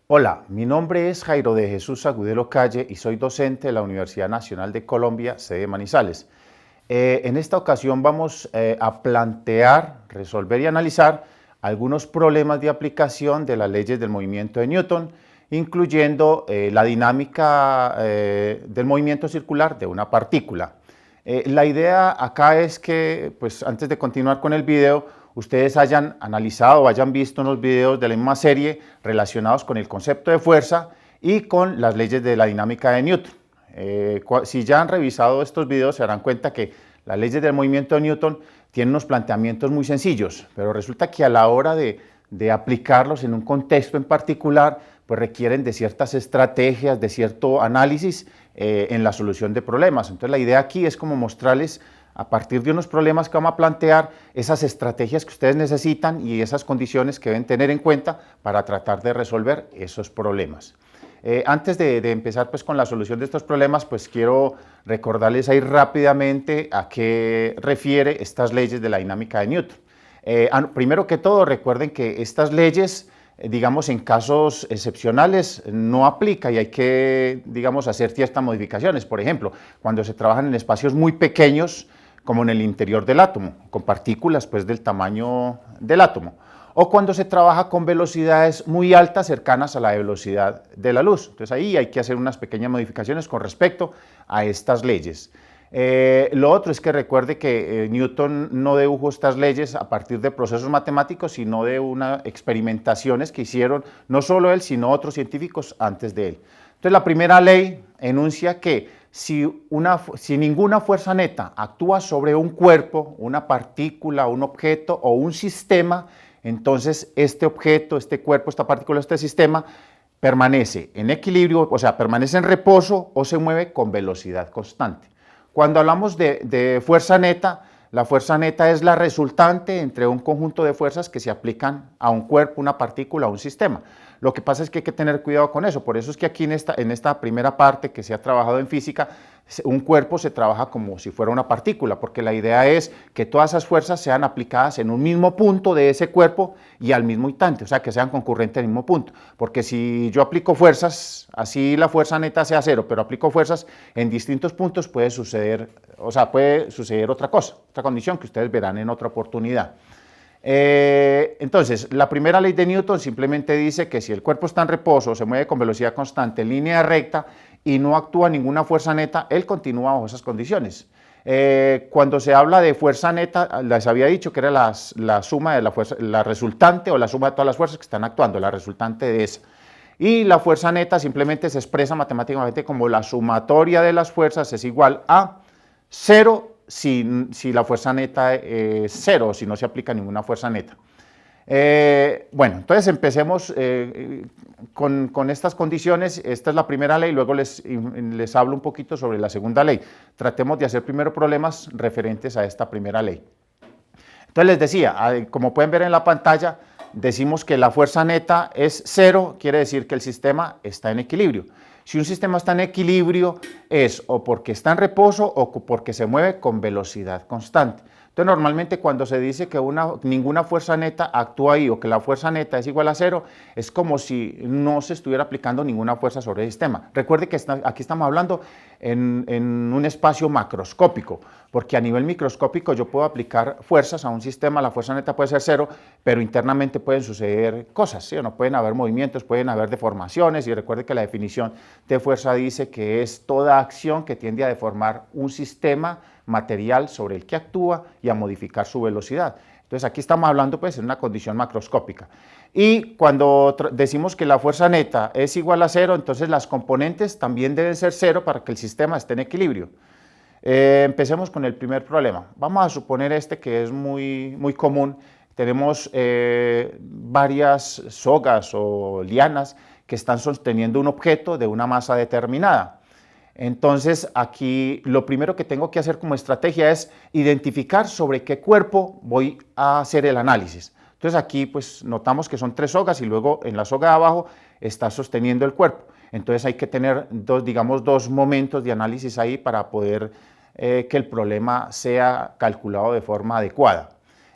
Hola, mi nombre es Jairo de Jesús Agudelo Calle y soy docente de la Universidad Nacional de Colombia, sede Manizales. En esta ocasión vamos a plantear, resolver y analizar algunos problemas de aplicación de las leyes del movimiento de Newton, incluyendo la dinámica del movimiento circular de una partícula. La idea acá es que, pues antes de continuar con el video, ustedes hayan analizado o hayan visto unos videos de la misma serie relacionados con el concepto de fuerza y con las leyes de la dinámica de Newton. Si ya han revisado estos videos se darán cuenta que las leyes del movimiento de Newton tienen unos planteamientos muy sencillos, pero resulta que a la hora de aplicarlos en un contexto en particular, pues requieren de ciertas estrategias, de cierto análisis en la solución de problemas. Entonces la idea aquí es como mostrarles a partir de unos problemas que vamos a plantear, esas estrategias que ustedes necesitan y esas condiciones que deben tener en cuenta para tratar de resolver esos problemas. Antes de empezar pues, con la solución de estos problemas, pues quiero recordarles ahí rápidamente a qué refiere estas leyes de la dinámica de Newton. Primero que todo, recuerden que estas leyes, digamos, en casos excepcionales no aplica y hay que, digamos, hacer ciertas modificaciones. Por ejemplo, cuando se trabajan en espacios muy pequeños, como en el interior del átomo, con partículas pues del tamaño del átomo, o cuando se trabaja con velocidades muy altas cercanas a la velocidad de la luz. Entonces ahí hay que hacer unas pequeñas modificaciones con respecto a estas leyes. Lo otro es que recuerde que Newton no dedujo estas leyes a partir de procesos matemáticos, sino de unas experimentaciones que hicieron no solo él, sino otros científicos antes de él. Entonces la primera ley enuncia que si ninguna fuerza neta actúa sobre un cuerpo, una partícula, un objeto o un sistema, entonces este objeto, este cuerpo, esta partícula, este sistema permanece en equilibrio, o sea, permanece en reposo o se mueve con velocidad constante. Cuando hablamos de fuerza neta, la fuerza neta es la resultante entre un conjunto de fuerzas que se aplican a un cuerpo, una partícula o un sistema. Lo que pasa es que hay que tener cuidado con eso, por eso es que aquí en esta primera parte que se ha trabajado en física, un cuerpo se trabaja como si fuera una partícula, porque la idea es que todas esas fuerzas sean aplicadas en un mismo punto de ese cuerpo y al mismo instante, o sea, que sean concurrentes al mismo punto, porque si yo aplico fuerzas, así la fuerza neta sea cero, pero aplico fuerzas en distintos puntos, puede suceder otra cosa, otra condición que ustedes verán en otra oportunidad. Entonces, la primera ley de Newton simplemente dice que si el cuerpo está en reposo, se mueve con velocidad constante, en línea recta y no actúa ninguna fuerza neta, él continúa bajo esas condiciones. Cuando se habla de fuerza neta, les había dicho que era la suma de la fuerza, la resultante o la suma de todas las fuerzas que están actuando, la resultante de esa. Y la fuerza neta simplemente se expresa matemáticamente como la sumatoria de las fuerzas es igual a cero si la fuerza neta es cero, si no se aplica ninguna fuerza neta. Bueno, entonces empecemos con estas condiciones. Esta es la primera ley, luego les hablo un poquito sobre la segunda ley. Tratemos de hacer primero problemas referentes a esta primera ley. Entonces les decía, como pueden ver en la pantalla, decimos que la fuerza neta es cero, quiere decir que el sistema está en equilibrio. Si un sistema está en equilibrio es o porque está en reposo o porque se mueve con velocidad constante. Entonces normalmente cuando se dice que ninguna fuerza neta actúa ahí o que la fuerza neta es igual a cero, es como si no se estuviera aplicando ninguna fuerza sobre el sistema. Recuerde que aquí estamos hablando en un espacio macroscópico, porque a nivel microscópico yo puedo aplicar fuerzas a un sistema, la fuerza neta puede ser cero, pero internamente pueden suceder cosas, ¿sí? No pueden haber movimientos, pueden haber deformaciones, y recuerde que la definición de fuerza dice que es toda acción que tiende a deformar un sistema material sobre el que actúa y a modificar su velocidad. Entonces aquí estamos hablando pues en una condición macroscópica. Y cuando decimos que la fuerza neta es igual a cero, entonces las componentes también deben ser cero para que el sistema esté en equilibrio. Empecemos con el primer problema. Vamos a suponer que es muy común. Tenemos varias sogas o lianas que están sosteniendo un objeto de una masa determinada. Entonces aquí lo primero que tengo que hacer como estrategia es identificar sobre qué cuerpo voy a hacer el análisis. Entonces aquí pues notamos que son tres sogas y luego en la soga de abajo está sosteniendo el cuerpo. Entonces hay que tener dos momentos de análisis ahí para poder que el problema sea calculado de forma adecuada.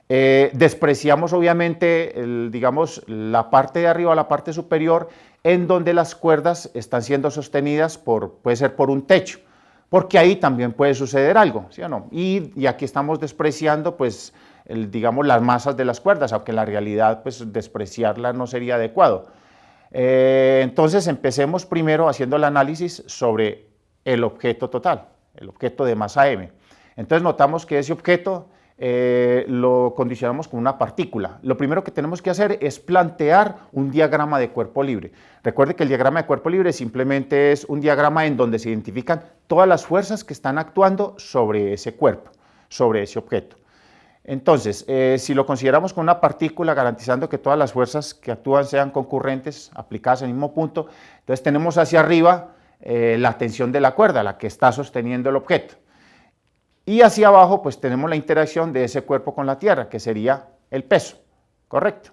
Despreciamos obviamente, digamos, la parte de arriba, la parte superior, en donde las cuerdas están siendo sostenidas puede ser por un techo, porque ahí también puede suceder algo, ¿sí o no? Y aquí estamos despreciando, pues, digamos, las masas de las cuerdas, aunque en la realidad, pues, despreciarlas no sería adecuado. Entonces, empecemos primero haciendo el análisis sobre el objeto total, el objeto de masa m. Entonces, notamos que ese objeto lo condicionamos con una partícula. Lo primero que tenemos que hacer es plantear un diagrama de cuerpo libre. Recuerde que el diagrama de cuerpo libre simplemente es un diagrama en donde se identifican todas las fuerzas que están actuando sobre ese cuerpo, sobre ese objeto. Entonces, si lo consideramos con una partícula, garantizando que todas las fuerzas que actúan sean concurrentes, aplicadas en el mismo punto, entonces tenemos hacia arriba la tensión de la cuerda, la que está sosteniendo el objeto. Y hacia abajo, pues tenemos la interacción de ese cuerpo con la tierra, que sería el peso, ¿correcto?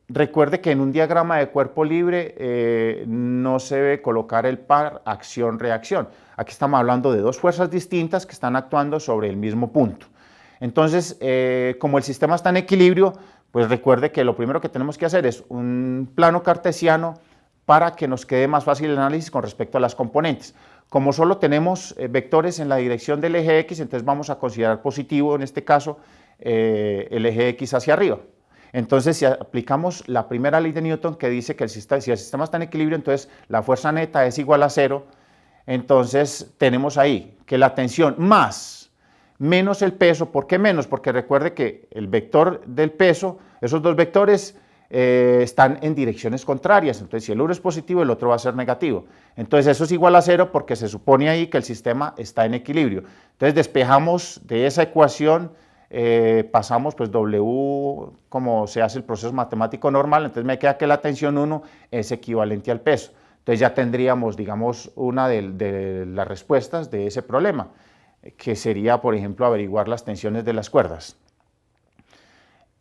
Recuerde que en un diagrama de cuerpo libre no se debe colocar el par acción-reacción. Aquí estamos hablando de dos fuerzas distintas que están actuando sobre el mismo punto. Entonces, como el sistema está en equilibrio, pues recuerde que lo primero que tenemos que hacer es un plano cartesiano para que nos quede más fácil el análisis con respecto a las componentes. Como solo tenemos vectores en la dirección del eje X, entonces vamos a considerar positivo en este caso el eje X hacia arriba. Entonces, si aplicamos la primera ley de Newton que dice que si el sistema está en equilibrio, entonces la fuerza neta es igual a 0, entonces tenemos ahí que la tensión más menos el peso. ¿Por qué menos? Porque recuerde que el vector del peso, esos dos vectores están en direcciones contrarias, entonces si el uno es positivo, el otro va a ser negativo. Entonces eso es igual a 0 porque se supone ahí que el sistema está en equilibrio. Entonces despejamos de esa ecuación, pasamos pues W, como se hace el proceso matemático normal, entonces me queda que la tensión 1 es equivalente al peso. Entonces ya tendríamos, digamos, una de las respuestas de ese problema, que sería, por ejemplo, averiguar las tensiones de las cuerdas.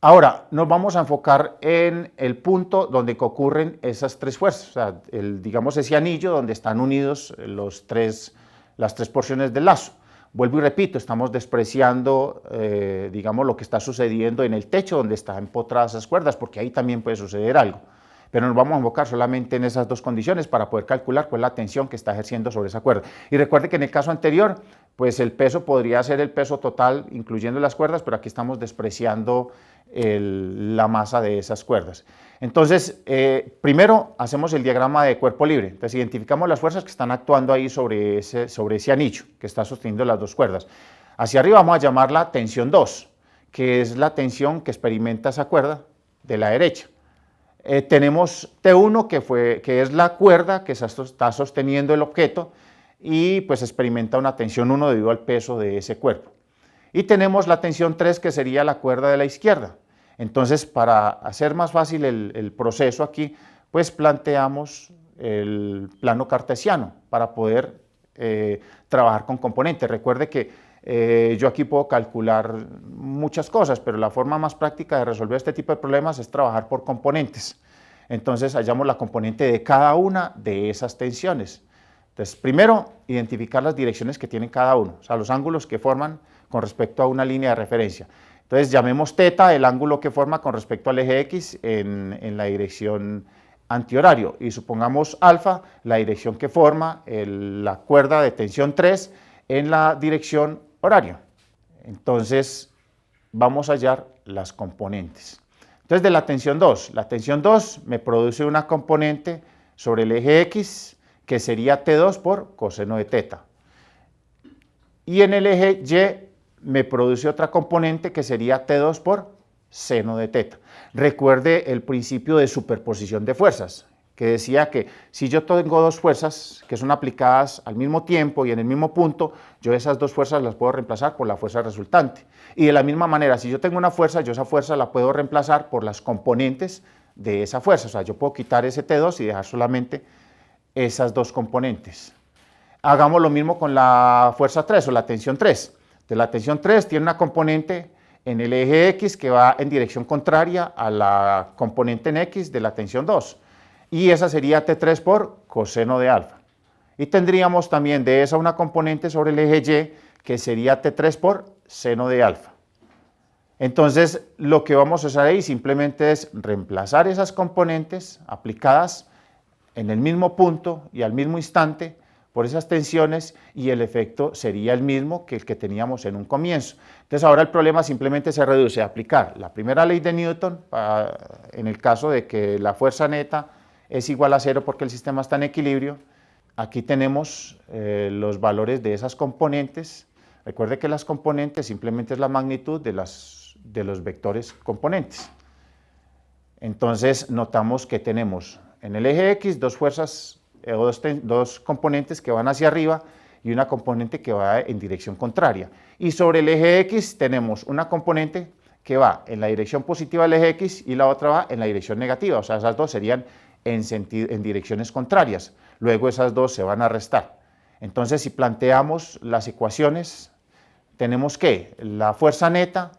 Ahora, nos vamos a enfocar en el punto donde ocurren esas tres fuerzas, o sea, digamos ese anillo donde están unidos las tres porciones del lazo. Vuelvo y repito, estamos despreciando, digamos, lo que está sucediendo en el techo donde están empotradas esas cuerdas, porque ahí también puede suceder algo. Pero nos vamos a enfocar solamente en esas dos condiciones para poder calcular cuál es la tensión que está ejerciendo sobre esa cuerda. Y recuerde que en el caso anterior, pues el peso podría ser el peso total, incluyendo las cuerdas, pero aquí estamos despreciando la masa de esas cuerdas. Entonces, primero hacemos el diagrama de cuerpo libre. Entonces, identificamos las fuerzas que están actuando ahí sobre ese anillo que está sosteniendo las dos cuerdas. Hacia arriba vamos a llamarla tensión 2, que es la tensión que experimenta esa cuerda de la derecha. Tenemos T1, que es la cuerda que está sosteniendo el objeto y pues experimenta una tensión 1 debido al peso de ese cuerpo. Y tenemos la tensión 3, que sería la cuerda de la izquierda. Entonces, para hacer más fácil el proceso aquí, pues planteamos el plano cartesiano para poder trabajar con componentes. Recuerde que yo aquí puedo calcular muchas cosas, pero la forma más práctica de resolver este tipo de problemas es trabajar por componentes. Entonces, hallamos la componente de cada una de esas tensiones. Entonces, primero, identificar las direcciones que tienen cada uno, o sea, los ángulos que forman con respecto a una línea de referencia. Entonces, llamemos θ el ángulo que forma con respecto al eje X en la dirección antihorario, y supongamos alfa la dirección que forma la cuerda de tensión 3 en la dirección horario. Entonces, vamos a hallar las componentes. Entonces, de la tensión 2 me produce una componente sobre el eje X, que sería T2 por coseno de θ. Y en el eje Y me produce otra componente que sería T2 por seno de θ. Recuerde el principio de superposición de fuerzas, que decía que si yo tengo dos fuerzas que son aplicadas al mismo tiempo y en el mismo punto, yo esas dos fuerzas las puedo reemplazar por la fuerza resultante. Y de la misma manera, si yo tengo una fuerza, yo esa fuerza la puedo reemplazar por las componentes de esa fuerza. O sea, yo puedo quitar ese T2 y dejar solamente esas dos componentes. Hagamos lo mismo con la fuerza 3 o la tensión 3. Entonces, la tensión 3 tiene una componente en el eje X que va en dirección contraria a la componente en X de la tensión 2. Y esa sería T3 por coseno de alfa. Y tendríamos también de esa una componente sobre el eje Y que sería T3 por seno de alfa. Entonces, lo que vamos a hacer ahí simplemente es reemplazar esas componentes aplicadas en el mismo punto y al mismo instante por esas tensiones y el efecto sería el mismo que el que teníamos en un comienzo. Entonces ahora el problema simplemente se reduce a aplicar la primera ley de Newton en el caso de que la fuerza neta es igual a cero porque el sistema está en equilibrio. Aquí tenemos los valores de esas componentes. Recuerde que las componentes simplemente es la magnitud de los vectores componentes. Entonces notamos que tenemos en el eje X dos fuerzas dos componentes que van hacia arriba y una componente que va en dirección contraria. Y sobre el eje X tenemos una componente que va en la dirección positiva del eje X y la otra va en la dirección negativa, o sea, esas dos serían en direcciones contrarias. Luego esas dos se van a restar. Entonces, si planteamos las ecuaciones, tenemos que la fuerza neta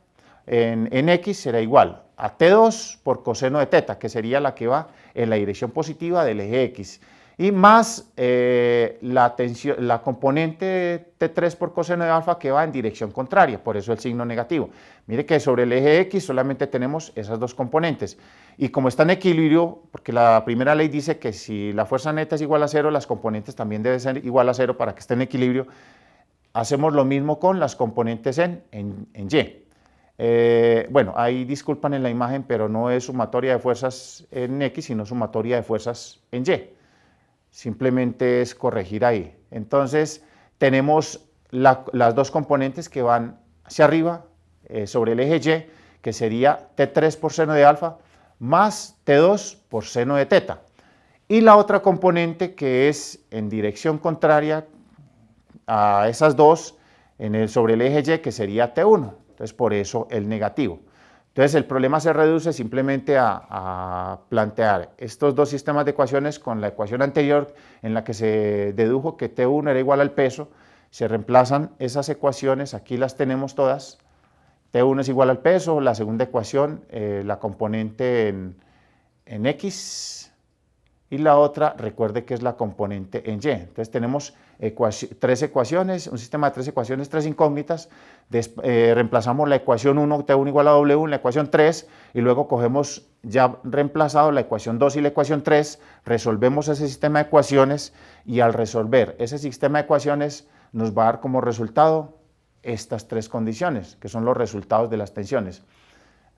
en X será igual a T2 por coseno de teta, que sería la que va en la dirección positiva del eje X, y más la componente T3 por coseno de alfa que va en dirección contraria, por eso el signo negativo. Mire que sobre el eje X solamente tenemos esas dos componentes, y como está en equilibrio, porque la primera ley dice que si la fuerza neta es igual a cero, las componentes también deben ser igual a cero para que esté en equilibrio, hacemos lo mismo con las componentes en Y. Bueno, ahí disculpan en la imagen, pero no es sumatoria de fuerzas en X, sino sumatoria de fuerzas en Y. Simplemente es corregir ahí. Entonces, tenemos las dos componentes que van hacia arriba sobre el eje Y, que sería T3 por seno de alfa, más T2 por seno de teta. Y la otra componente que es en dirección contraria a esas dos, sobre el eje Y, que sería T1. Entonces, por eso el negativo. Entonces, el problema se reduce simplemente a plantear estos dos sistemas de ecuaciones con la ecuación anterior en la que se dedujo que T1 era igual al peso. Se reemplazan esas ecuaciones, aquí las tenemos todas. T1 es igual al peso, la segunda ecuación, la componente en X, y la otra, recuerde que es la componente en Y. Entonces tenemos tres ecuaciones, un sistema de tres ecuaciones, tres incógnitas. Reemplazamos la ecuación 1, T1 igual a W, la ecuación 3, y luego cogemos ya reemplazado la ecuación 2 y la ecuación 3, resolvemos ese sistema de ecuaciones, y al resolver ese sistema de ecuaciones nos va a dar como resultado estas tres condiciones, que son los resultados de las tensiones.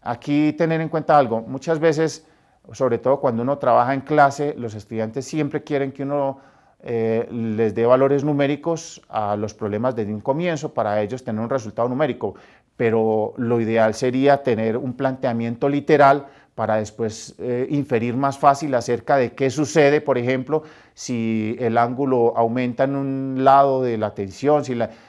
Aquí tener en cuenta algo, muchas veces, sobre todo cuando uno trabaja en clase, los estudiantes siempre quieren que uno les dé valores numéricos a los problemas desde un comienzo para ellos tener un resultado numérico, pero lo ideal sería tener un planteamiento literal para después inferir más fácil acerca de qué sucede, por ejemplo, si el ángulo aumenta en un lado de la tensión,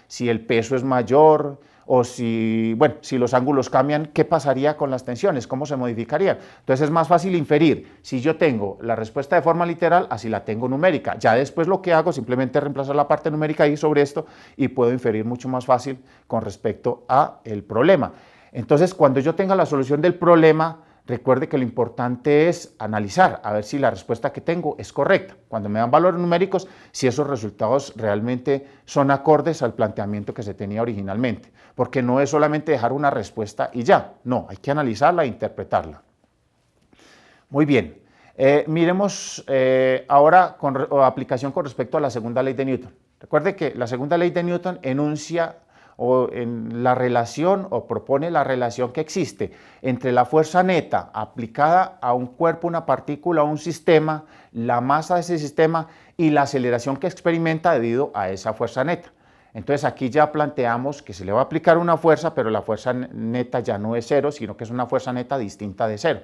si el peso es mayor, o si los ángulos cambian, ¿qué pasaría con las tensiones? ¿Cómo se modificarían? Entonces es más fácil inferir si yo tengo la respuesta de forma literal, así la tengo numérica. Ya después lo que hago simplemente es reemplazar la parte numérica ahí sobre esto y puedo inferir mucho más fácil con respecto a el problema. Entonces, cuando yo tenga la solución del problema, recuerde que lo importante es analizar, a ver si la respuesta que tengo es correcta. Cuando me dan valores numéricos, si esos resultados realmente son acordes al planteamiento que se tenía originalmente. Porque no es solamente dejar una respuesta y ya, no, hay que analizarla e interpretarla. Muy bien, miremos ahora aplicación con respecto a la segunda ley de Newton. Recuerde que la segunda ley de Newton enuncia en la relación o propone la relación que existe entre la fuerza neta aplicada a un cuerpo, una partícula o un sistema, la masa de ese sistema y la aceleración que experimenta debido a esa fuerza neta. Entonces aquí ya planteamos que se le va a aplicar una fuerza, pero la fuerza neta ya no es cero, sino que es una fuerza neta distinta de cero.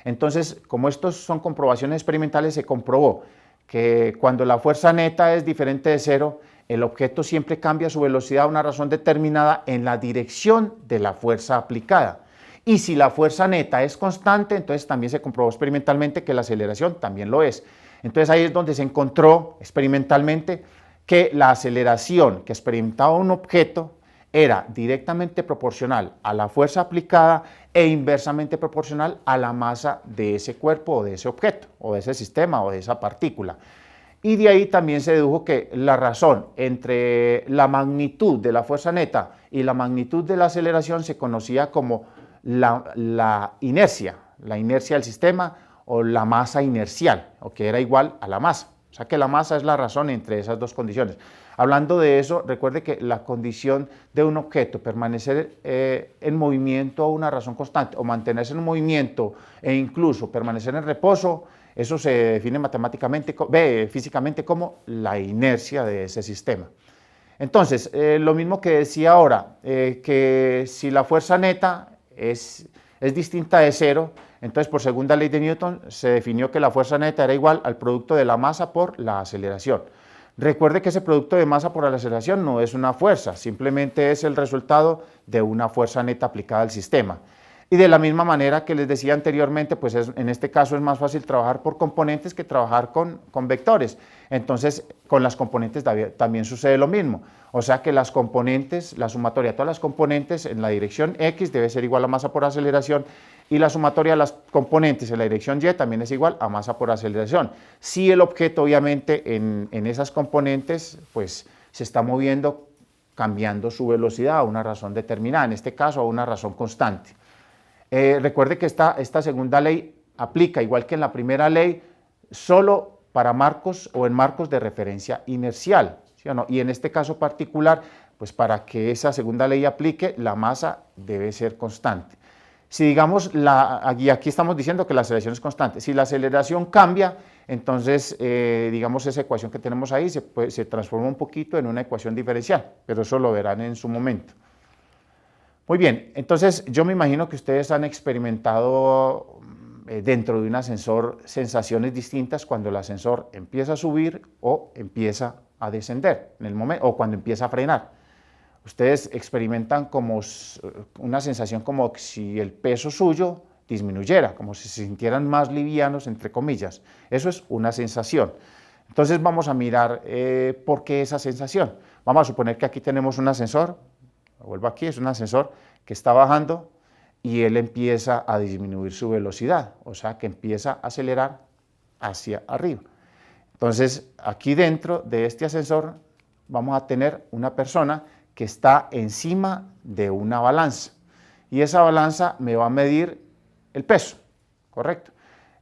Entonces, como estos son comprobaciones experimentales, se comprobó que cuando la fuerza neta es diferente de cero, el objeto siempre cambia su velocidad a una razón determinada en la dirección de la fuerza aplicada. Y si la fuerza neta es constante, entonces también se comprobó experimentalmente que la aceleración también lo es. Entonces ahí es donde se encontró experimentalmente que la aceleración que experimentaba un objeto era directamente proporcional a la fuerza aplicada e inversamente proporcional a la masa de ese cuerpo o de ese objeto, o de ese sistema o de esa partícula. Y de ahí también se dedujo que la razón entre la magnitud de la fuerza neta y la magnitud de la aceleración se conocía como la inercia del sistema o la masa inercial, o que era igual a la masa. O sea que la masa es la razón entre esas dos condiciones. Hablando de eso, recuerde que la condición de un objeto, permanecer en movimiento a una razón constante o mantenerse en movimiento e incluso permanecer en reposo, eso se define matemáticamente, físicamente como la inercia de ese sistema. Entonces, lo mismo que decía ahora, que si la fuerza neta es distinta de cero, entonces por segunda ley de Newton se definió que la fuerza neta era igual al producto de la masa por la aceleración. Recuerde que ese producto de masa por la aceleración no es una fuerza, simplemente es el resultado de una fuerza neta aplicada al sistema. Y de la misma manera que les decía anteriormente, pues en este caso es más fácil trabajar por componentes que trabajar con vectores. Entonces, con las componentes también sucede lo mismo. O sea que las componentes, la sumatoria de todas las componentes en la dirección X debe ser igual a masa por aceleración, y la sumatoria de las componentes en la dirección Y también es igual a masa por aceleración. Si el objeto, obviamente, en esas componentes, pues se está moviendo cambiando su velocidad a una razón determinada, en este caso a una razón constante. Recuerde que esta segunda ley aplica, igual que en la primera ley, solo para marcos o en marcos de referencia inercial, ¿sí o no? Y en este caso particular, pues para que esa segunda ley aplique, la masa debe ser constante. Si digamos, aquí estamos diciendo que la aceleración es constante, si la aceleración cambia, entonces digamos esa ecuación que tenemos ahí se transforma un poquito en una ecuación diferencial, pero eso lo verán en su momento. Muy bien, entonces yo me imagino que ustedes han experimentado dentro de un ascensor sensaciones distintas cuando el ascensor empieza a subir o empieza a descender, en el momento, o cuando empieza a frenar. Ustedes experimentan como una sensación como si el peso suyo disminuyera, como si se sintieran más livianos, entre comillas. Eso es una sensación. Entonces vamos a mirar por qué esa sensación. Vamos a suponer que aquí tenemos un ascensor, vuelvo aquí, es un ascensor que está bajando y él empieza a disminuir su velocidad, o sea que empieza a acelerar hacia arriba. Entonces aquí dentro de este ascensor vamos a tener una persona que está encima de una balanza y esa balanza me va a medir el peso, ¿correcto?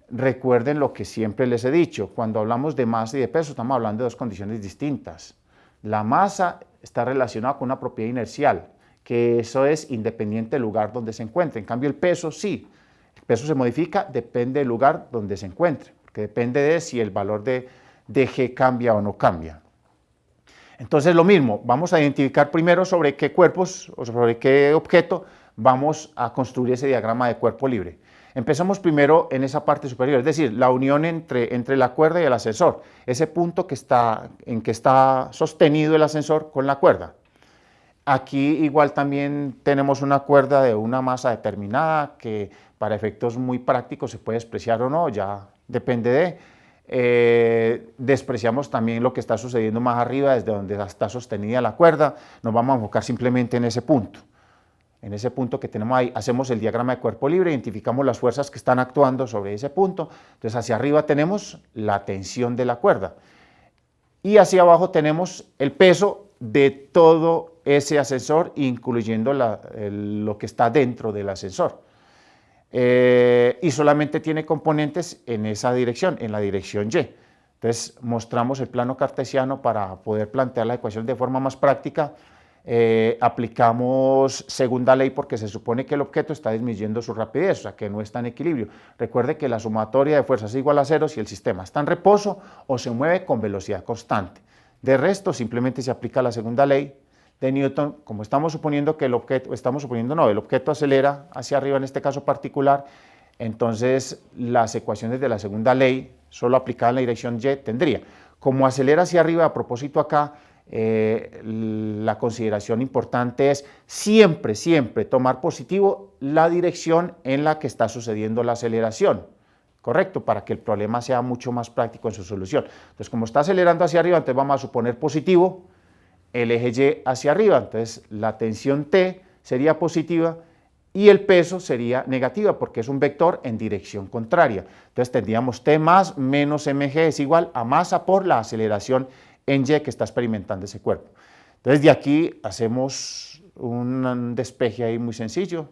Recuerden lo que siempre les he dicho, cuando hablamos de masa y de peso estamos hablando de dos condiciones distintas. La masa está relacionada con una propiedad inercial, que eso es independiente del lugar donde se encuentre. En cambio el peso sí, el peso se modifica, depende del lugar donde se encuentre, porque depende de si el valor de G cambia o no cambia. Entonces lo mismo, vamos a identificar primero sobre qué cuerpos o sobre qué objeto vamos a construir ese diagrama de cuerpo libre. Empezamos primero en esa parte superior, es decir, la unión entre la cuerda y el ascensor, ese punto en que está sostenido el ascensor con la cuerda. Aquí igual también tenemos una cuerda de una masa determinada que para efectos muy prácticos se puede despreciar o no, ya depende de... despreciamos también lo que está sucediendo más arriba, desde donde está sostenida la cuerda, nos vamos a enfocar simplemente en ese punto. En ese punto que tenemos ahí, hacemos el diagrama de cuerpo libre, identificamos las fuerzas que están actuando sobre ese punto, entonces hacia arriba tenemos la tensión de la cuerda y hacia abajo tenemos el peso de todo ese ascensor, incluyendo lo que está dentro del ascensor. Y solamente tiene componentes en esa dirección, en la dirección Y. Entonces mostramos el plano cartesiano para poder plantear la ecuación de forma más práctica. Aplicamos segunda ley porque se supone que el objeto está disminuyendo su rapidez, o sea que no está en equilibrio. Recuerde que la sumatoria de fuerzas es igual a cero si el sistema está en reposo o se mueve con velocidad constante. De resto, simplemente se aplica la segunda ley de Newton, como estamos suponiendo que el objeto, el objeto acelera hacia arriba en este caso particular, entonces las ecuaciones de la segunda ley, solo aplicada en la dirección Y, tendría. Como acelera hacia arriba, a propósito acá, la consideración importante es siempre tomar positivo la dirección en la que está sucediendo la aceleración, ¿correcto? Para que el problema sea mucho más práctico en su solución. Entonces, como está acelerando hacia arriba, entonces vamos a suponer positivo el eje Y hacia arriba, entonces la tensión T sería positiva y el peso sería negativa porque es un vector en dirección contraria. Entonces tendríamos T más menos mg es igual a masa por la aceleración en Y que está experimentando ese cuerpo. Entonces de aquí hacemos un despeje ahí muy sencillo.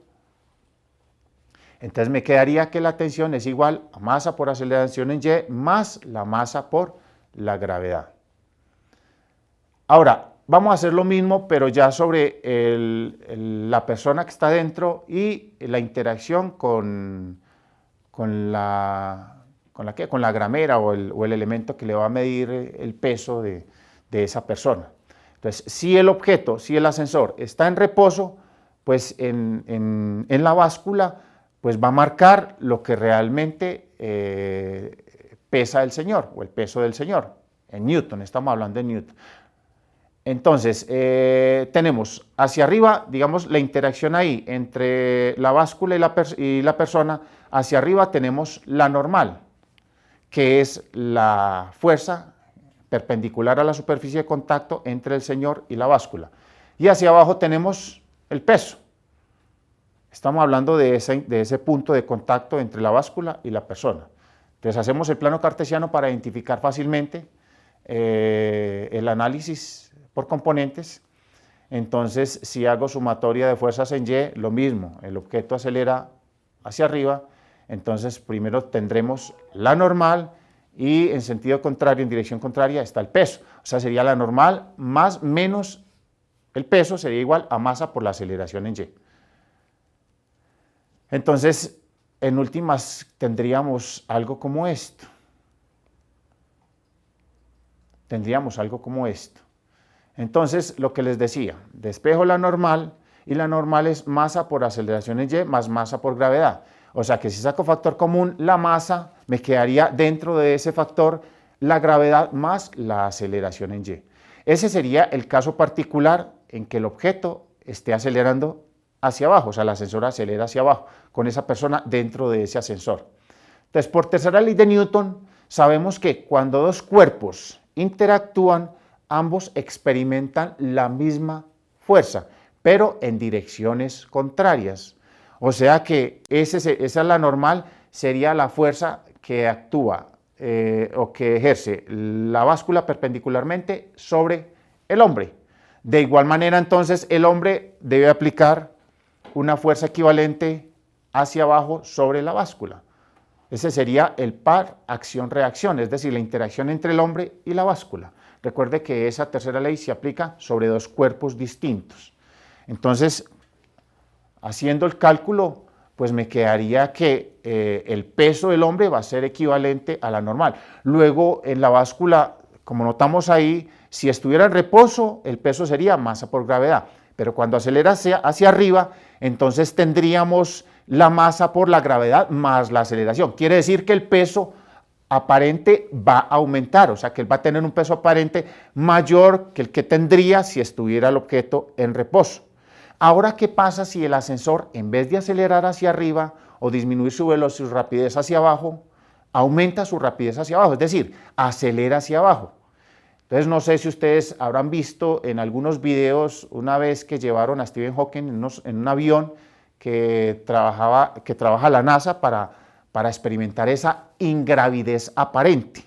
Entonces me quedaría que la tensión es igual a masa por aceleración en Y más la masa por la gravedad. Ahora, vamos a hacer lo mismo, pero ya sobre la persona que está dentro y la interacción con la gramera o el elemento que le va a medir el peso de esa persona. Entonces, si el objeto, si el ascensor está en reposo, pues en la báscula pues va a marcar lo que realmente pesa el Señor o el peso del Señor. En Newton, estamos hablando de Newton. Entonces, tenemos hacia arriba, digamos, la interacción ahí entre la báscula y la persona. Hacia arriba tenemos la normal, que es la fuerza perpendicular a la superficie de contacto entre el Señor y la báscula. Y hacia abajo tenemos el peso. Estamos hablando de ese punto de contacto entre la báscula y la persona. Entonces, hacemos el plano cartesiano para identificar fácilmente el análisis por componentes. Entonces, si hago sumatoria de fuerzas en Y, lo mismo, el objeto acelera hacia arriba, entonces primero tendremos la normal y en sentido contrario, en dirección contraria, está el peso. O sea, sería la normal más menos el peso, sería igual a masa por la aceleración en Y. Entonces, en últimas, tendríamos algo como esto. Tendríamos algo como esto. Entonces, lo que les decía, despejo la normal y la normal es masa por aceleración en Y más masa por gravedad. O sea que si saco factor común, la masa me quedaría dentro de ese factor la gravedad más la aceleración en Y. Ese sería el caso particular en que el objeto esté acelerando hacia abajo, o sea, el ascensor acelera hacia abajo, con esa persona dentro de ese ascensor. Entonces, por tercera ley de Newton, sabemos que cuando dos cuerpos interactúan, ambos experimentan la misma fuerza, pero en direcciones contrarias. O sea que esa es la normal, sería la fuerza que actúa o que ejerce la báscula perpendicularmente sobre el hombre. De igual manera, entonces, el hombre debe aplicar una fuerza equivalente hacia abajo sobre la báscula. Ese sería el par acción-reacción, es decir, la interacción entre el hombre y la báscula. Recuerde que esa tercera ley se aplica sobre dos cuerpos distintos. Entonces, haciendo el cálculo, pues me quedaría que el peso del hombre va a ser equivalente a la normal. Luego, en la báscula, como notamos ahí, si estuviera en reposo, el peso sería masa por gravedad. Pero cuando acelera hacia arriba, entonces tendríamos la masa por la gravedad más la aceleración. Quiere decir que el peso aparente va a aumentar, o sea que él va a tener un peso aparente mayor que el que tendría si estuviera el objeto en reposo. Ahora, ¿qué pasa si el ascensor, en vez de acelerar hacia arriba o disminuir su velocidad, su rapidez hacia abajo, aumenta su rapidez hacia abajo, es decir, acelera hacia abajo? Entonces, no sé si ustedes habrán visto en algunos videos una vez que llevaron a Stephen Hawking en un avión que trabaja la NASA para experimentar esa ingravidez aparente.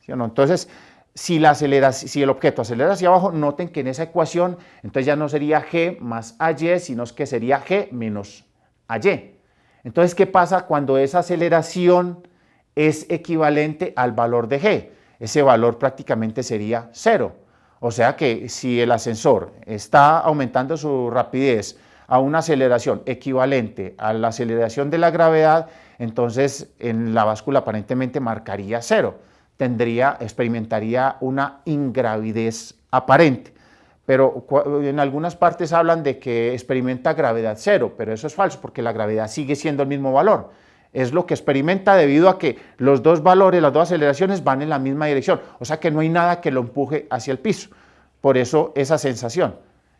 ¿Sí o no? Entonces, si el objeto acelera hacia abajo, noten que en esa ecuación, entonces ya no sería G más AY, sino que sería G menos AY. Entonces, ¿qué pasa cuando esa aceleración es equivalente al valor de G? Ese valor prácticamente sería 0. O sea que si el ascensor está aumentando su rapidez a una aceleración equivalente a la aceleración de la gravedad, entonces en la báscula aparentemente marcaría 0. Experimentaría una ingravidez aparente. Pero en algunas partes hablan de que experimenta gravedad 0, pero eso es falso porque la gravedad sigue siendo el mismo valor. Es lo que experimenta debido a que los dos valores, las dos aceleraciones van en la misma dirección, o sea que no hay nada que lo empuje hacia el piso. Por eso esa sensación,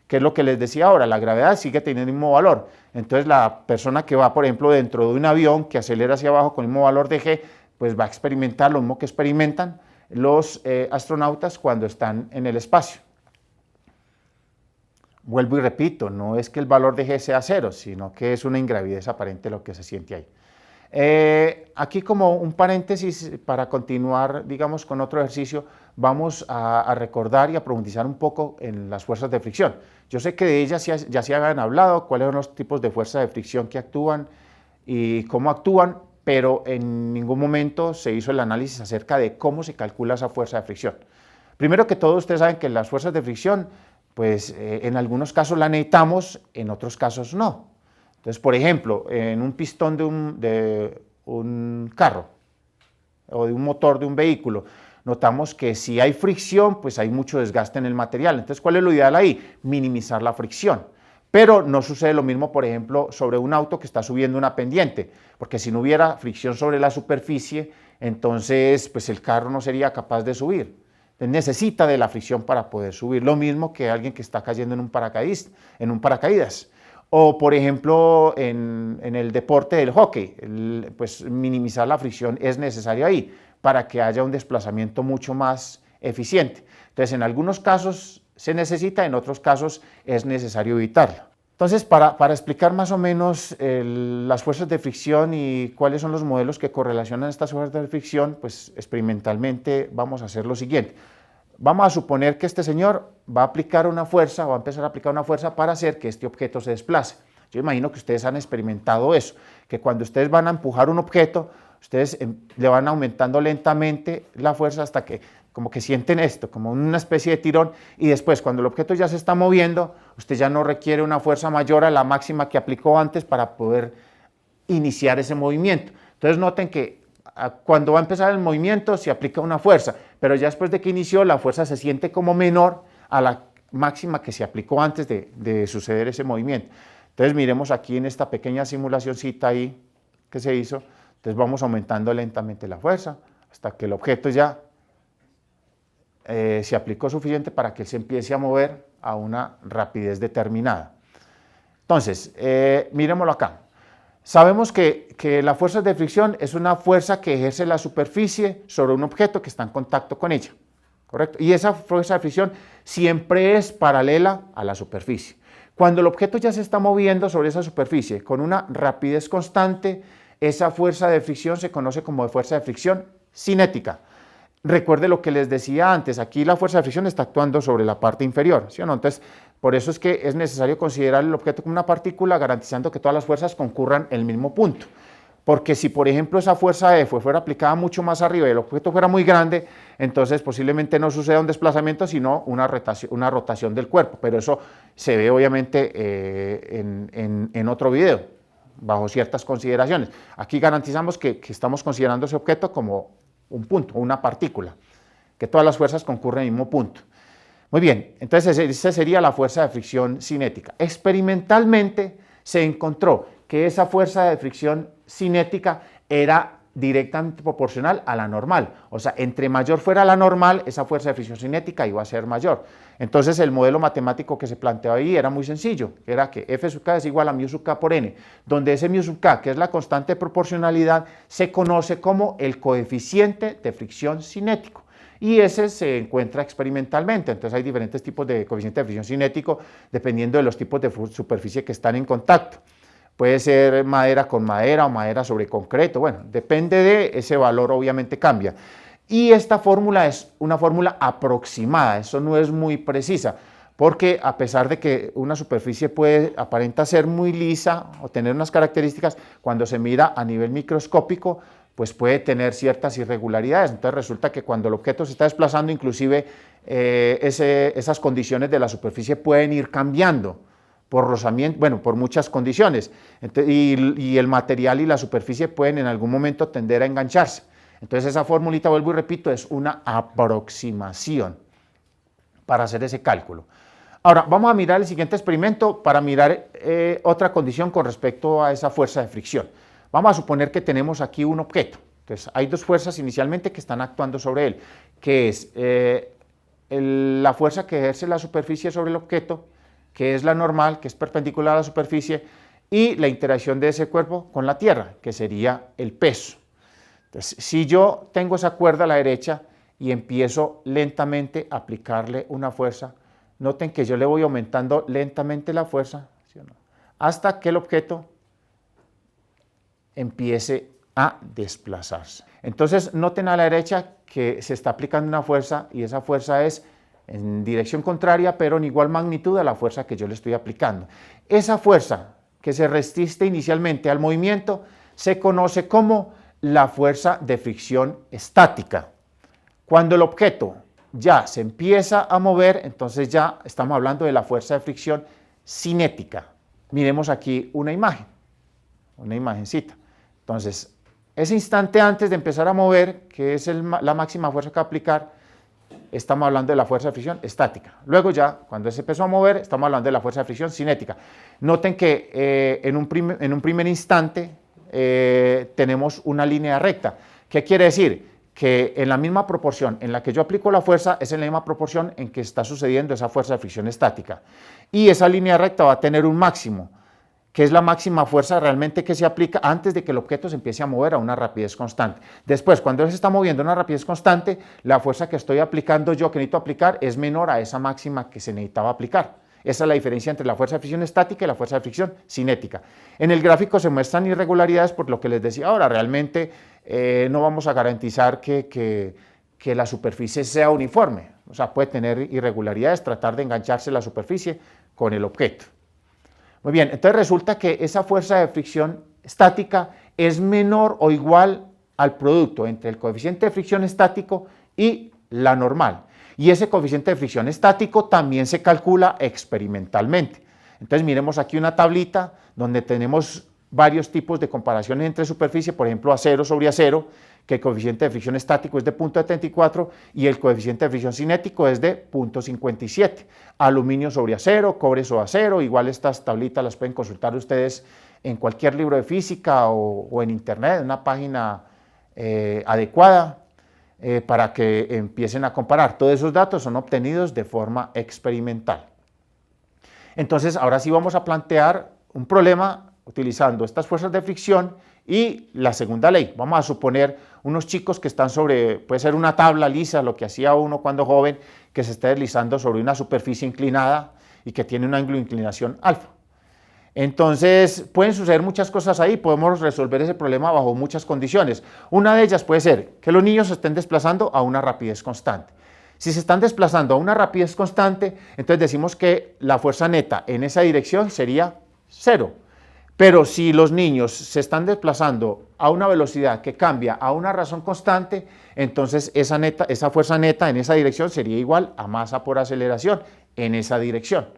que es lo que les decía ahora, la gravedad sigue teniendo el mismo valor. Entonces la persona que va, por ejemplo, dentro de un avión que acelera hacia abajo con el mismo valor de G, pues va a experimentar lo mismo que experimentan los astronautas cuando están en el espacio. Vuelvo y repito, no es que el valor de G sea 0, sino que es una ingravidez aparente lo que se siente ahí. Aquí como un paréntesis para continuar, digamos, con otro ejercicio, vamos a recordar y a profundizar un poco en las fuerzas de fricción. Yo sé que de ellas ya se habían hablado, cuáles son los tipos de fuerzas de fricción que actúan, y cómo actúan, pero en ningún momento se hizo el análisis acerca de cómo se calcula esa fuerza de fricción. Primero que todo, ustedes saben que las fuerzas de fricción, pues en algunos casos la necesitamos, en otros casos no. Entonces, por ejemplo, en un pistón de un carro o de un motor de un vehículo, notamos que si hay fricción, pues hay mucho desgaste en el material. Entonces, ¿cuál es lo ideal ahí? Minimizar la fricción. Pero no sucede lo mismo, por ejemplo, sobre un auto que está subiendo una pendiente, porque si no hubiera fricción sobre la superficie, entonces pues el carro no sería capaz de subir. Entonces, necesita de la fricción para poder subir, lo mismo que alguien que está cayendo en un paracaídas. O, por ejemplo, en el deporte del hockey, pues minimizar la fricción es necesario ahí para que haya un desplazamiento mucho más eficiente. Entonces, en algunos casos se necesita, en otros casos es necesario evitarla. Entonces, para explicar más o menos las fuerzas de fricción y cuáles son los modelos que correlacionan estas fuerzas de fricción, pues experimentalmente vamos a hacer lo siguiente. Vamos a suponer que este señor va a aplicar una fuerza, va a empezar a aplicar una fuerza para hacer que este objeto se desplace. Yo imagino que ustedes han experimentado eso, que cuando ustedes van a empujar un objeto, ustedes le van aumentando lentamente la fuerza hasta que como que sienten esto, como una especie de tirón, y después cuando el objeto ya se está moviendo, usted ya no requiere una fuerza mayor a la máxima que aplicó antes para poder iniciar ese movimiento. Entonces noten que cuando va a empezar el movimiento se aplica una fuerza, pero ya después de que inició la fuerza se siente como menor a la máxima que se aplicó antes de suceder ese movimiento. Entonces miremos aquí en esta pequeña simulacióncita ahí que se hizo, entonces vamos aumentando lentamente la fuerza hasta que el objeto ya se aplicó suficiente para que él se empiece a mover a una rapidez determinada. Entonces, miremoslo acá. Sabemos que la fuerza de fricción es una fuerza que ejerce la superficie sobre un objeto que está en contacto con ella, ¿correcto? Y esa fuerza de fricción siempre es paralela a la superficie. Cuando el objeto ya se está moviendo sobre esa superficie con una rapidez constante, esa fuerza de fricción se conoce como fuerza de fricción cinética. Recuerde lo que les decía antes, aquí la fuerza de fricción está actuando sobre la parte inferior, ¿sí o no? Entonces, por eso es que es necesario considerar el objeto como una partícula, garantizando que todas las fuerzas concurran en el mismo punto. Porque si, por ejemplo, esa fuerza F fuera aplicada mucho más arriba y el objeto fuera muy grande, entonces posiblemente no suceda un desplazamiento, sino una rotación del cuerpo. Pero eso se ve obviamente en otro video, bajo ciertas consideraciones. Aquí garantizamos que estamos considerando ese objeto como un punto, una partícula, que todas las fuerzas concurren en el mismo punto. Muy bien, entonces esa sería la fuerza de fricción cinética. Experimentalmente se encontró que esa fuerza de fricción cinética era directamente proporcional a la normal. O sea, entre mayor fuera la normal, esa fuerza de fricción cinética iba a ser mayor. Entonces el modelo matemático que se planteó ahí era muy sencillo, era que F sub k es igual a mu sub k por n, donde ese mu sub k, que es la constante de proporcionalidad, se conoce como el coeficiente de fricción cinético. Y ese se encuentra experimentalmente, entonces hay diferentes tipos de coeficiente de fricción cinético dependiendo de los tipos de superficie que están en contacto. Puede ser madera con madera o madera sobre concreto, bueno, depende de ese valor, obviamente cambia. Y esta fórmula es una fórmula aproximada, eso no es muy precisa, porque a pesar de que una superficie aparenta ser muy lisa o tener unas características, cuando se mira a nivel microscópico, pues puede tener ciertas irregularidades. Entonces resulta que cuando el objeto se está desplazando, inclusive esas condiciones de la superficie pueden ir cambiando por rozamiento, bueno, por muchas condiciones. Entonces, y el material y la superficie pueden en algún momento tender a engancharse. Entonces esa formulita, vuelvo y repito, es una aproximación para hacer ese cálculo. Ahora, vamos a mirar el siguiente experimento para mirar otra condición con respecto a esa fuerza de fricción. Vamos a suponer que tenemos aquí un objeto. Entonces, hay dos fuerzas inicialmente que están actuando sobre él, que es la fuerza que ejerce la superficie sobre el objeto, que es la normal, que es perpendicular a la superficie, y la interacción de ese cuerpo con la tierra, que sería el peso. Entonces, si yo tengo esa cuerda a la derecha y empiezo lentamente a aplicarle una fuerza, noten que yo le voy aumentando lentamente la fuerza, ¿sí o no?, hasta que el objeto empiece a desplazarse. Entonces, noten a la derecha que se está aplicando una fuerza y esa fuerza es en dirección contraria, pero en igual magnitud a la fuerza que yo le estoy aplicando. Esa fuerza que se resiste inicialmente al movimiento se conoce como la fuerza de fricción estática. Cuando el objeto ya se empieza a mover, entonces ya estamos hablando de la fuerza de fricción cinética. Miremos aquí una imagencita. Entonces, ese instante antes de empezar a mover, que es la máxima fuerza que va a aplicar, estamos hablando de la fuerza de fricción estática. Luego ya, cuando se empezó a mover, estamos hablando de la fuerza de fricción cinética. Noten que en un primer instante tenemos una línea recta. ¿Qué quiere decir? Que en la misma proporción en la que yo aplico la fuerza es en la misma proporción en que está sucediendo esa fuerza de fricción estática. Y esa línea recta va a tener un máximo, que es la máxima fuerza realmente que se aplica antes de que el objeto se empiece a mover a una rapidez constante. Después, cuando él se está moviendo a una rapidez constante, la fuerza que estoy aplicando yo, que necesito aplicar, es menor a esa máxima que se necesitaba aplicar. Esa es la diferencia entre la fuerza de fricción estática y la fuerza de fricción cinética. En el gráfico se muestran irregularidades por lo que les decía ahora. Realmente no vamos a garantizar que la superficie sea uniforme. O sea, puede tener irregularidades, tratar de engancharse la superficie con el objeto. Muy bien, entonces resulta que esa fuerza de fricción estática es menor o igual al producto entre el coeficiente de fricción estático y la normal. Y ese coeficiente de fricción estático también se calcula experimentalmente. Entonces miremos aquí una tablita donde tenemos varios tipos de comparaciones entre superficie, por ejemplo acero sobre acero, que el coeficiente de fricción estático es de 0.74 y el coeficiente de fricción cinético es de 0.57. Aluminio sobre acero, cobre sobre acero, igual estas tablitas las pueden consultar ustedes en cualquier libro de física o en internet, en una página adecuada. Para que empiecen a comparar. Todos esos datos son obtenidos de forma experimental. Entonces, ahora sí vamos a plantear un problema utilizando estas fuerzas de fricción y la segunda ley. Vamos a suponer unos chicos que están sobre, puede ser una tabla lisa, lo que hacía uno cuando joven, que se está deslizando sobre una superficie inclinada y que tiene un ángulo de inclinación alfa. Entonces, pueden suceder muchas cosas ahí, podemos resolver ese problema bajo muchas condiciones. Una de ellas puede ser que los niños se estén desplazando a una rapidez constante. Si se están desplazando a una rapidez constante, entonces decimos que la fuerza neta en esa dirección sería 0. Pero si los niños se están desplazando a una velocidad que cambia a una razón constante, entonces esa fuerza neta en esa dirección sería igual a masa por aceleración en esa dirección.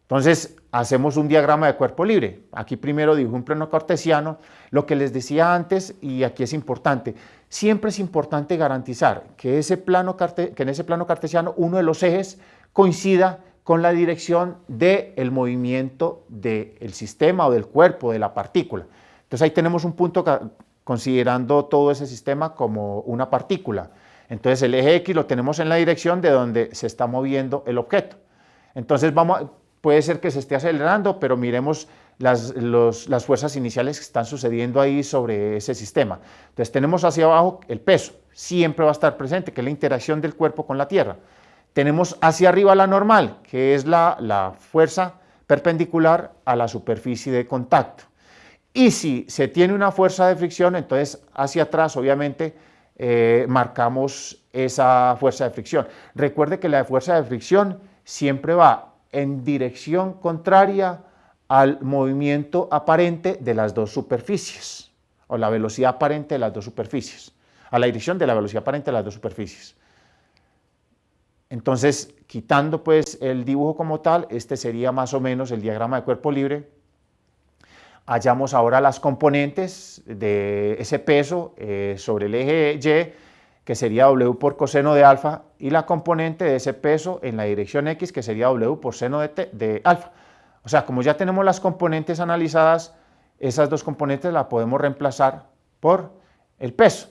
Entonces, hacemos un diagrama de cuerpo libre. Aquí primero dibujo un plano cartesiano. Lo que les decía antes, y aquí es importante, siempre es importante garantizar que en ese plano cartesiano uno de los ejes coincida con la dirección del movimiento del sistema o del cuerpo, de la partícula. Entonces ahí tenemos un punto considerando todo ese sistema como una partícula. Entonces el eje X lo tenemos en la dirección de donde se está moviendo el objeto. Entonces puede ser que se esté acelerando, pero miremos las fuerzas iniciales que están sucediendo ahí sobre ese sistema. Entonces tenemos hacia abajo el peso, siempre va a estar presente, que es la interacción del cuerpo con la tierra. Tenemos hacia arriba la normal, que es la fuerza perpendicular a la superficie de contacto. Y si se tiene una fuerza de fricción, entonces hacia atrás obviamente marcamos esa fuerza de fricción. Recuerde que la fuerza de fricción siempre va en dirección contraria al movimiento aparente de las dos superficies, o la velocidad aparente de las dos superficies, a la dirección de la velocidad aparente de las dos superficies. Entonces, quitando pues el dibujo como tal, este sería más o menos el diagrama de cuerpo libre. Hallamos ahora las componentes de ese peso sobre el eje Y, que sería W por coseno de alfa, y la componente de ese peso en la dirección X, que sería W por seno de alfa. O sea, como ya tenemos las componentes analizadas, esas dos componentes las podemos reemplazar por el peso,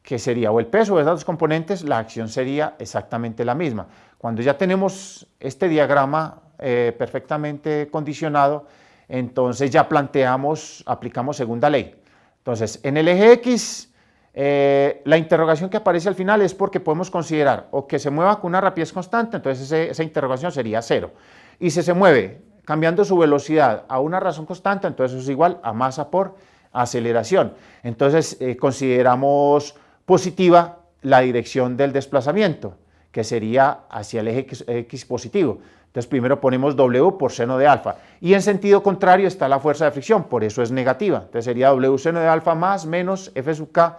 que sería o el peso de esas dos componentes, la acción sería exactamente la misma. Cuando ya tenemos este diagrama perfectamente condicionado, entonces ya aplicamos segunda ley. Entonces, en el eje X, la interrogación que aparece al final es porque podemos considerar o que se mueva con una rapidez constante, entonces esa interrogación sería 0. Y si se mueve cambiando su velocidad a una razón constante, entonces eso es igual a masa por aceleración. Entonces consideramos positiva la dirección del desplazamiento, que sería hacia el eje X positivo. Entonces primero ponemos W por seno de alfa. Y en sentido contrario está la fuerza de fricción, por eso es negativa. Entonces sería W seno de alfa más menos F sub K,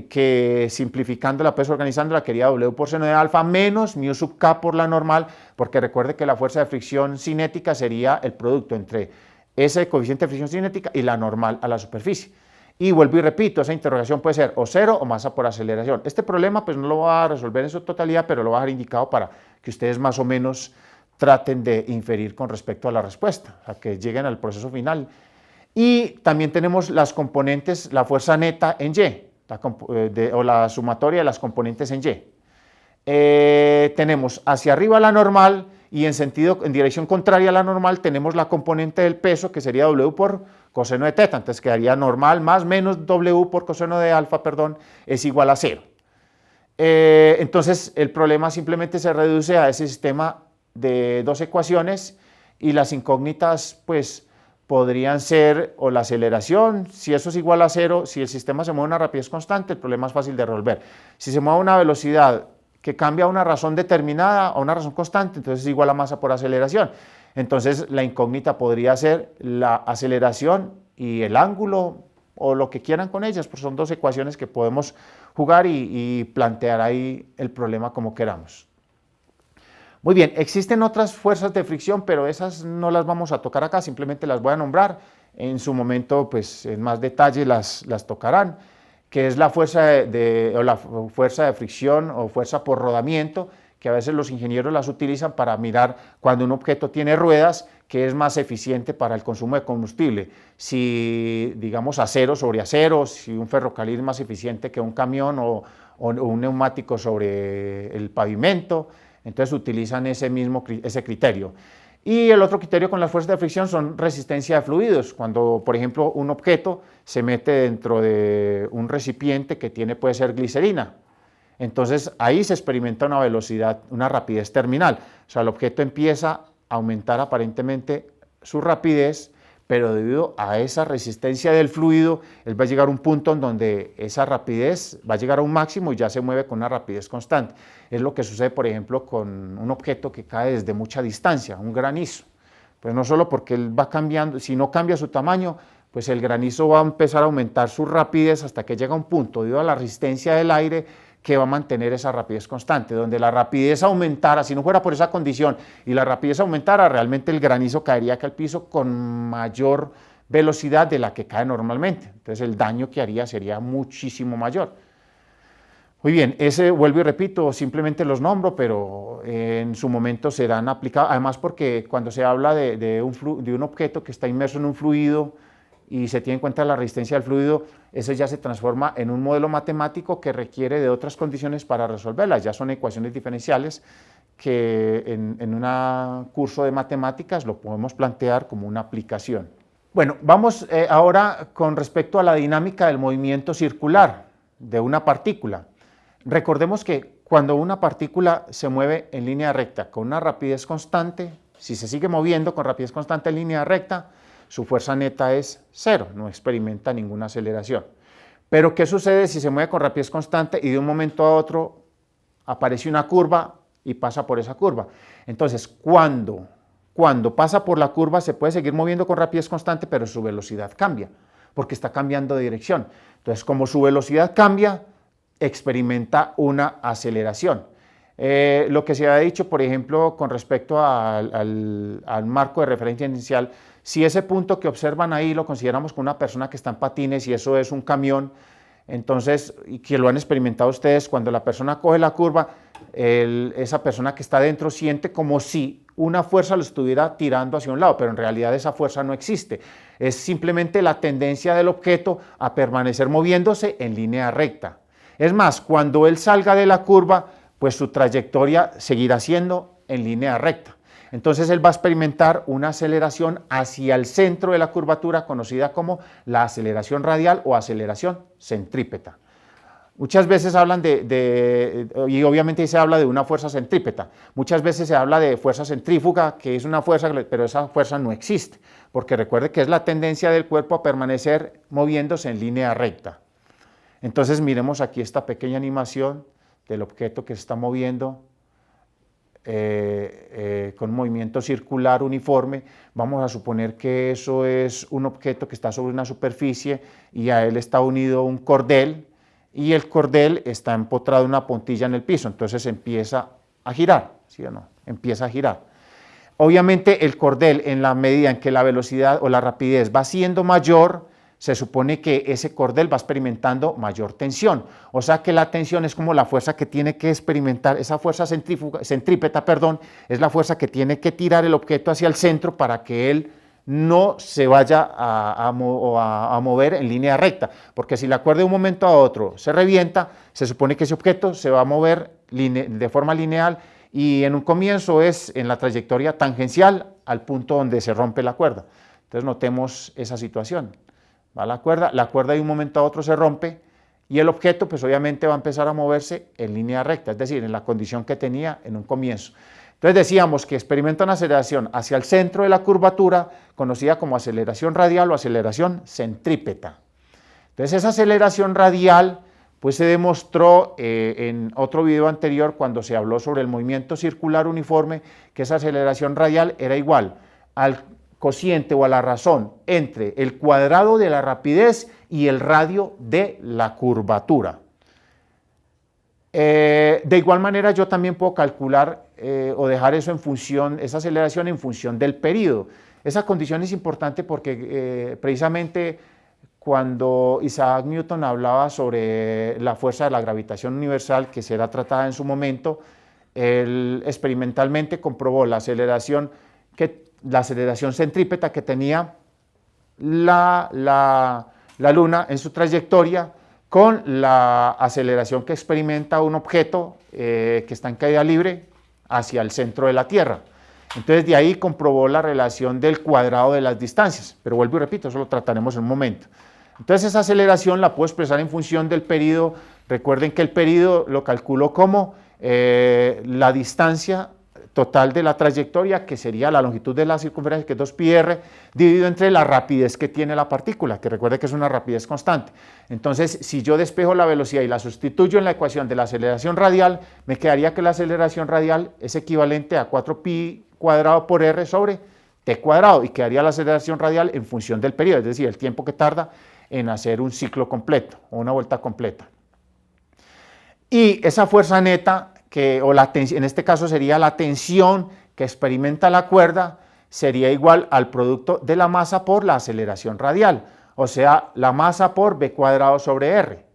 que simplificándola, pues organizándola, quería W por seno de alfa menos mu sub K por la normal, porque recuerde que la fuerza de fricción cinética sería el producto entre ese coeficiente de fricción cinética y la normal a la superficie. Y vuelvo y repito, esa interrogación puede ser o cero o masa por aceleración. Este problema pues no lo va a resolver en su totalidad, pero lo va a dejar indicado para que ustedes más o menos traten de inferir con respecto a la respuesta, a que lleguen al proceso final. Y también tenemos las componentes, la fuerza neta en Y, o la sumatoria de las componentes en Y. Tenemos hacia arriba la normal y en dirección contraria a la normal tenemos la componente del peso, que sería W por coseno de teta, entonces quedaría normal más menos W por coseno de alfa, perdón, es igual a 0. Entonces el problema simplemente se reduce a ese sistema de dos ecuaciones y las incógnitas pues podrían ser o la aceleración, si eso es igual a 0, si el sistema se mueve a una rapidez constante, el problema es fácil de resolver. Si se mueve a una velocidad que cambia a una razón determinada, a una razón constante, entonces es igual a masa por aceleración. Entonces la incógnita podría ser la aceleración y el ángulo o lo que quieran con ellas, pues son dos ecuaciones que podemos jugar y plantear ahí el problema como queramos. Muy bien, existen otras fuerzas de fricción, pero esas no las vamos a tocar acá, simplemente las voy a nombrar. En su momento, pues en más detalle las tocarán, que es la fuerza de fricción o fuerza por rodamiento, que a veces los ingenieros las utilizan para mirar cuando un objeto tiene ruedas, que es más eficiente para el consumo de combustible. Si, digamos, acero sobre acero, si un ferrocarril es más eficiente que un camión o un neumático sobre el pavimento, entonces utilizan ese criterio. Y el otro criterio con las fuerzas de fricción son resistencia de fluidos. Cuando, por ejemplo, un objeto se mete dentro de un recipiente que puede ser glicerina, entonces ahí se experimenta una velocidad, una rapidez terminal. O sea, el objeto empieza a aumentar aparentemente su rapidez, pero debido a esa resistencia del fluido, él va a llegar a un punto en donde esa rapidez va a llegar a un máximo y ya se mueve con una rapidez constante. Es lo que sucede, por ejemplo, con un objeto que cae desde mucha distancia, un granizo. Pues no solo porque él va cambiando, si no cambia su tamaño, pues el granizo va a empezar a aumentar su rapidez hasta que llega a un punto, debido a la resistencia del aire, que va a mantener esa rapidez constante, donde la rapidez aumentara, si no fuera por esa condición, y la rapidez aumentara, realmente el granizo caería aquí al piso con mayor velocidad de la que cae normalmente, entonces el daño que haría sería muchísimo mayor. Muy bien, ese vuelvo y repito, simplemente los nombro, pero en su momento serán aplicados, además porque cuando se habla de un objeto que está inmerso en un fluido, y se tiene en cuenta la resistencia del fluido, ese ya se transforma en un modelo matemático que requiere de otras condiciones para resolverlas, ya son ecuaciones diferenciales que en un curso de matemáticas lo podemos plantear como una aplicación. Bueno, vamos ahora con respecto a la dinámica del movimiento circular de una partícula. Recordemos que cuando una partícula se mueve en línea recta con una rapidez constante, si se sigue moviendo con rapidez constante en línea recta, su fuerza neta es 0, no experimenta ninguna aceleración. Pero ¿qué sucede si se mueve con rapidez constante y de un momento a otro aparece una curva y pasa por esa curva? Entonces, cuando pasa por la curva se puede seguir moviendo con rapidez constante, pero su velocidad cambia, porque está cambiando de dirección. Entonces, como su velocidad cambia, experimenta una aceleración. Lo que se ha dicho, por ejemplo, con respecto al marco de referencia inicial, si ese punto que observan ahí lo consideramos como una persona que está en patines y eso es un camión, entonces, y que lo han experimentado ustedes, cuando la persona coge la curva, esa persona que está dentro siente como si una fuerza lo estuviera tirando hacia un lado, pero en realidad esa fuerza no existe. Es simplemente la tendencia del objeto a permanecer moviéndose en línea recta. Es más, cuando él salga de la curva, pues su trayectoria seguirá siendo en línea recta. Entonces él va a experimentar una aceleración hacia el centro de la curvatura, conocida como la aceleración radial o aceleración centrípeta. Muchas veces hablan y obviamente se habla de una fuerza centrípeta, muchas veces se habla de fuerza centrífuga, que es una fuerza, pero esa fuerza no existe, porque recuerde que es la tendencia del cuerpo a permanecer moviéndose en línea recta. Entonces miremos aquí esta pequeña animación del objeto que se está moviendo con movimiento circular uniforme. Vamos a suponer que eso es un objeto que está sobre una superficie y a él está unido un cordel y el cordel está empotrado en una puntilla en el piso, entonces empieza a girar, ¿sí o no? Empieza a girar. Obviamente el cordel, en la medida en que la velocidad o la rapidez va siendo mayor, se supone que ese cordel va experimentando mayor tensión, o sea que la tensión es como la fuerza que tiene que experimentar, esa fuerza centrípeta, es la fuerza que tiene que tirar el objeto hacia el centro para que él no se vaya a mover en línea recta, porque si la cuerda de un momento a otro se revienta, se supone que ese objeto se va a mover de forma lineal y en un comienzo es en la trayectoria tangencial al punto donde se rompe la cuerda. Entonces notemos esa situación. Va la cuerda de un momento a otro se rompe y el objeto pues obviamente va a empezar a moverse en línea recta, es decir, en la condición que tenía en un comienzo. Entonces decíamos que experimenta una aceleración hacia el centro de la curvatura, conocida como aceleración radial o aceleración centrípeta. Entonces esa aceleración radial pues se demostró en otro video anterior cuando se habló sobre el movimiento circular uniforme, que esa aceleración radial era igual al cociente o a la razón entre el cuadrado de la rapidez y el radio de la curvatura. De igual manera yo también puedo calcular o dejar eso en función, esa aceleración en función del período. Esa condición es importante porque precisamente cuando Isaac Newton hablaba sobre la fuerza de la gravitación universal que será tratada en su momento, él experimentalmente comprobó la aceleración centrípeta que tenía la Luna en su trayectoria con la aceleración que experimenta un objeto que está en caída libre hacia el centro de la Tierra. Entonces de ahí comprobó la relación del cuadrado de las distancias, pero vuelvo y repito, eso lo trataremos en un momento. Entonces esa aceleración la puedo expresar en función del período. Recuerden que el período lo calculo como la distancia total de la trayectoria, que sería la longitud de la circunferencia, que es 2πr, dividido entre la rapidez que tiene la partícula, que recuerde que es una rapidez constante. Entonces, si yo despejo la velocidad y la sustituyo en la ecuación de la aceleración radial, me quedaría que la aceleración radial es equivalente a 4π² por r sobre t cuadrado, y quedaría la aceleración radial en función del periodo, es decir, el tiempo que tarda en hacer un ciclo completo o una vuelta completa. Y esa fuerza neta, en este caso sería la tensión que experimenta la cuerda, sería igual al producto de la masa por la aceleración radial, o sea, la masa por b² sobre r,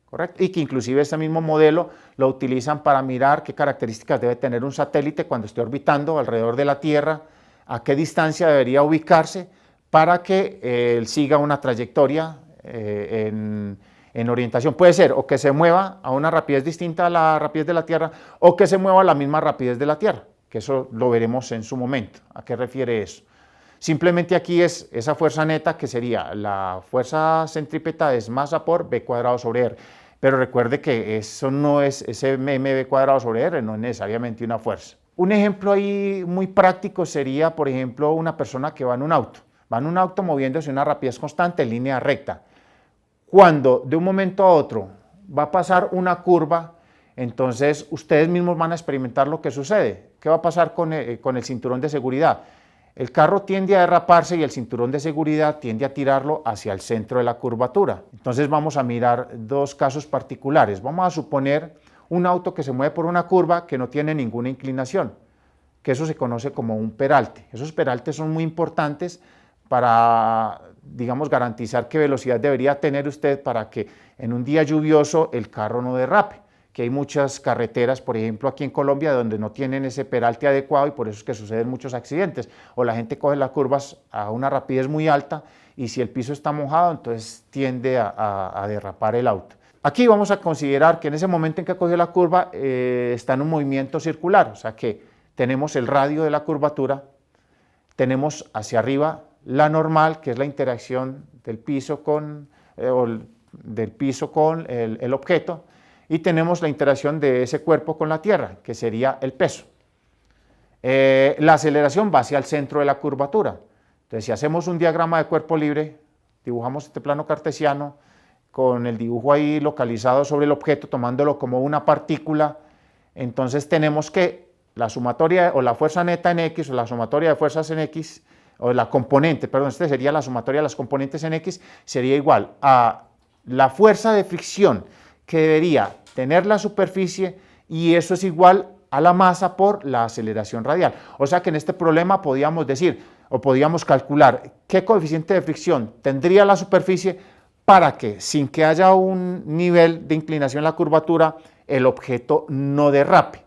¿correcto? Y que inclusive este mismo modelo lo utilizan para mirar qué características debe tener un satélite cuando esté orbitando alrededor de la Tierra, a qué distancia debería ubicarse para que él siga una trayectoria en orientación. Puede ser o que se mueva a una rapidez distinta a la rapidez de la Tierra o que se mueva a la misma rapidez de la Tierra, que eso lo veremos en su momento. ¿A qué refiere eso? Simplemente aquí es esa fuerza neta que sería la fuerza centrípeta es masa por b² sobre r, pero recuerde que eso no es, ese mb² sobre r no es necesariamente una fuerza. Un ejemplo ahí muy práctico sería, por ejemplo, una persona que va en un auto moviéndose a una rapidez constante en línea recta. Cuando de un momento a otro va a pasar una curva, entonces ustedes mismos van a experimentar lo que sucede. ¿Qué va a pasar con el cinturón de seguridad? El carro tiende a derraparse y el cinturón de seguridad tiende a tirarlo hacia el centro de la curvatura. Entonces vamos a mirar dos casos particulares. Vamos a suponer un auto que se mueve por una curva que no tiene ninguna inclinación, que eso se conoce como un peralte. Esos peraltes son muy importantes para, digamos, garantizar qué velocidad debería tener usted para que en un día lluvioso el carro no derrape, que hay muchas carreteras, por ejemplo aquí en Colombia, donde no tienen ese peralte adecuado y por eso es que suceden muchos accidentes, o la gente coge las curvas a una rapidez muy alta y si el piso está mojado, entonces tiende a derrapar el auto. Aquí vamos a considerar que en ese momento en que cogió la curva está en un movimiento circular, o sea que tenemos el radio de la curvatura, tenemos hacia arriba la normal, que es la interacción del piso con, el objeto, y tenemos la interacción de ese cuerpo con la Tierra, que sería el peso. La aceleración va hacia el centro de la curvatura. Entonces, si hacemos un diagrama de cuerpo libre, dibujamos este plano cartesiano, con el dibujo ahí localizado sobre el objeto, tomándolo como una partícula. Entonces tenemos que la sumatoria o la fuerza neta en X o la sumatoria de fuerzas en X, o la componente, perdón, este sería la sumatoria de las componentes en X, sería igual a la fuerza de fricción que debería tener la superficie, y eso es igual a la masa por la aceleración radial. O sea que en este problema podíamos decir, o podíamos calcular qué coeficiente de fricción tendría la superficie para que, sin que haya un nivel de inclinación en la curvatura, el objeto no derrape.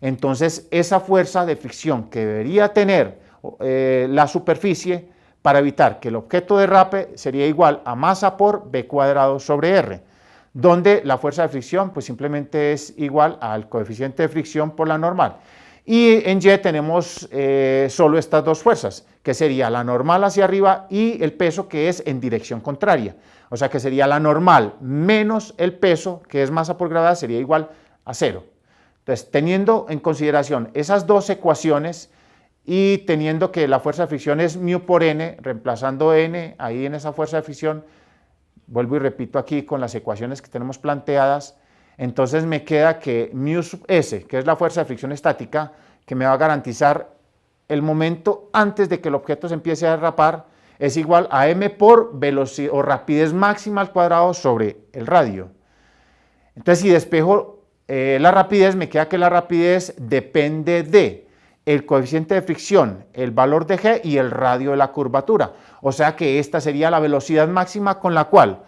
Entonces, esa fuerza de fricción que debería tener la superficie para evitar que el objeto derrape sería igual a masa por b cuadrado sobre r, donde la fuerza de fricción pues simplemente es igual al coeficiente de fricción por la normal. Y en Y tenemos solo estas dos fuerzas, que sería la normal hacia arriba y el peso, que es en dirección contraria. O sea que sería la normal menos el peso, que es masa por gravedad, sería igual a 0. Entonces, teniendo en consideración esas dos ecuaciones y teniendo que la fuerza de fricción es μ por n, reemplazando n ahí en esa fuerza de fricción, vuelvo y repito aquí con las ecuaciones que tenemos planteadas, entonces me queda que μ sub s, que es la fuerza de fricción estática, que me va a garantizar el momento antes de que el objeto se empiece a derrapar, es igual a m por velocidad o rapidez máxima al cuadrado sobre el radio. Entonces, si despejo la rapidez, me queda que la rapidez depende de el coeficiente de fricción, el valor de g y el radio de la curvatura. O sea que esta sería la velocidad máxima con la cual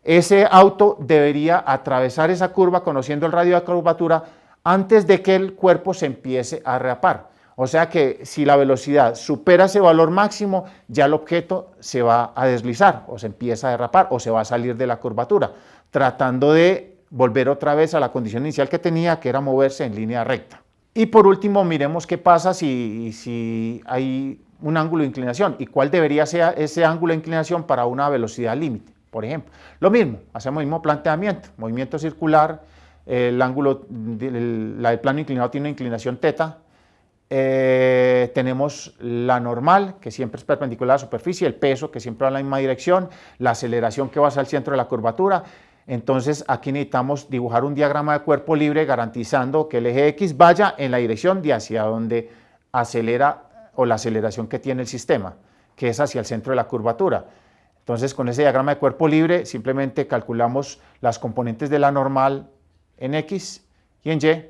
ese auto debería atravesar esa curva, conociendo el radio de la curvatura, antes de que el cuerpo se empiece a derrapar. O sea que si la velocidad supera ese valor máximo, ya el objeto se va a deslizar, o se empieza a derrapar, o se va a salir de la curvatura, tratando de volver otra vez a la condición inicial que tenía, que era moverse en línea recta. Y por último, miremos qué pasa si hay un ángulo de inclinación y cuál debería ser ese ángulo de inclinación para una velocidad límite, por ejemplo. Lo mismo, hacemos el mismo planteamiento, movimiento circular, el ángulo, el plano inclinado tiene una inclinación θ, tenemos la normal, que siempre es perpendicular a la superficie, el peso, que siempre va en la misma dirección, la aceleración que va hacia el centro de la curvatura. Entonces aquí necesitamos dibujar un diagrama de cuerpo libre garantizando que el eje X vaya en la dirección de hacia donde acelera, o la aceleración que tiene el sistema, que es hacia el centro de la curvatura. Entonces, con ese diagrama de cuerpo libre simplemente calculamos las componentes de la normal en X y en Y.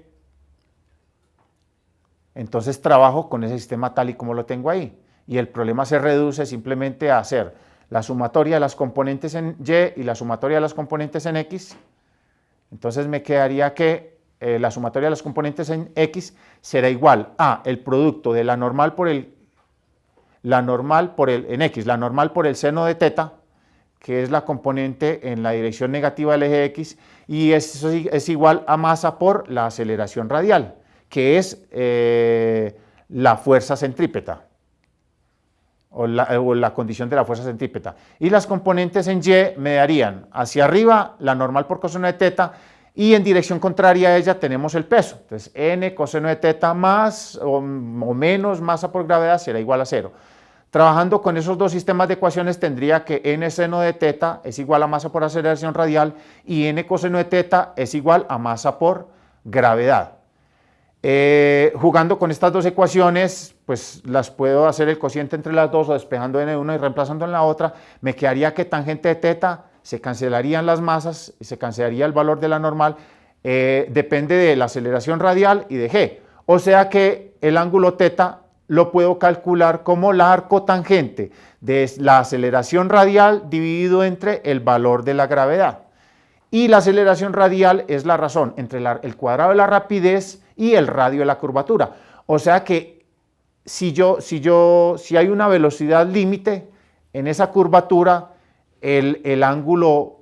Entonces trabajo con ese sistema tal y como lo tengo ahí, y el problema se reduce simplemente a hacer la sumatoria de las componentes en Y y la sumatoria de las componentes en X. Entonces me quedaría que la sumatoria de las componentes en X será igual a el producto de la normal por el en X, la normal por el seno de θ, que es la componente en la dirección negativa del eje X, y eso es igual a masa por la aceleración radial, que es la fuerza centrípeta, o la condición de la fuerza centrípeta. Y las componentes en Y me darían hacia arriba la normal por coseno de θ, y en dirección contraria a ella tenemos el peso. Entonces n coseno de θ más o menos masa por gravedad será igual a 0. Trabajando con esos dos sistemas de ecuaciones tendría que n seno de θ es igual a masa por aceleración radial y n coseno de θ es igual a masa por gravedad. Jugando con estas dos ecuaciones, pues las puedo hacer el cociente entre las dos, o despejando n de una y reemplazando en la otra, me quedaría que tangente de θ, se cancelarían las masas y se cancelaría el valor de la normal, depende de la aceleración radial y de g, o sea que el ángulo θ lo puedo calcular como la arcotangente de la aceleración radial dividido entre el valor de la gravedad. Y la aceleración radial es la razón entre el cuadrado de la rapidez y el radio de la curvatura. O sea que si hay una velocidad límite en esa curvatura, el ángulo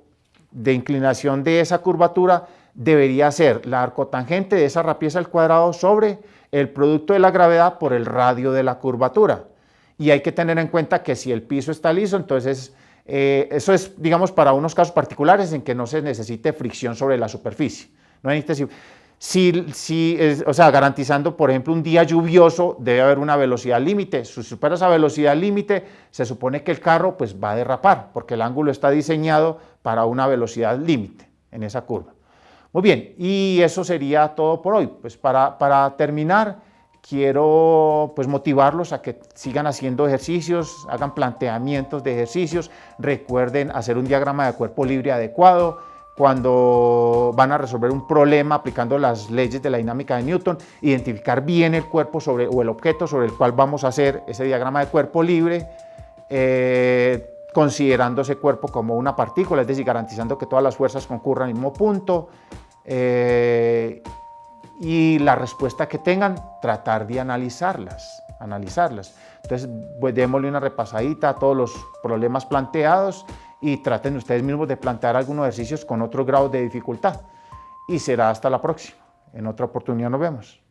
de inclinación de esa curvatura debería ser la arcotangente de esa rapidez al cuadrado sobre el producto de la gravedad por el radio de la curvatura. Y hay que tener en cuenta que si el piso está liso, entonces eso es, digamos, para unos casos particulares en que no se necesite fricción sobre la superficie. No necesita, o sea, garantizando, por ejemplo, un día lluvioso, debe haber una velocidad límite. Si supera esa velocidad límite, se supone que el carro pues, va a derrapar, porque el ángulo está diseñado para una velocidad límite en esa curva. Muy bien, y eso sería todo por hoy. Pues para terminar, quiero pues motivarlos a que sigan haciendo ejercicios, hagan planteamientos de ejercicios, recuerden hacer un diagrama de cuerpo libre adecuado cuando van a resolver un problema aplicando las leyes de la dinámica de Newton, identificar bien el cuerpo o el objeto sobre el cual vamos a hacer ese diagrama de cuerpo libre, considerando ese cuerpo como una partícula, es decir, garantizando que todas las fuerzas concurran al mismo punto, y la respuesta que tengan, tratar de analizarlas. Entonces, pues démosle una repasadita a todos los problemas planteados y traten ustedes mismos de plantear algunos ejercicios con otros grados de dificultad. Y será hasta la próxima. En otra oportunidad nos vemos.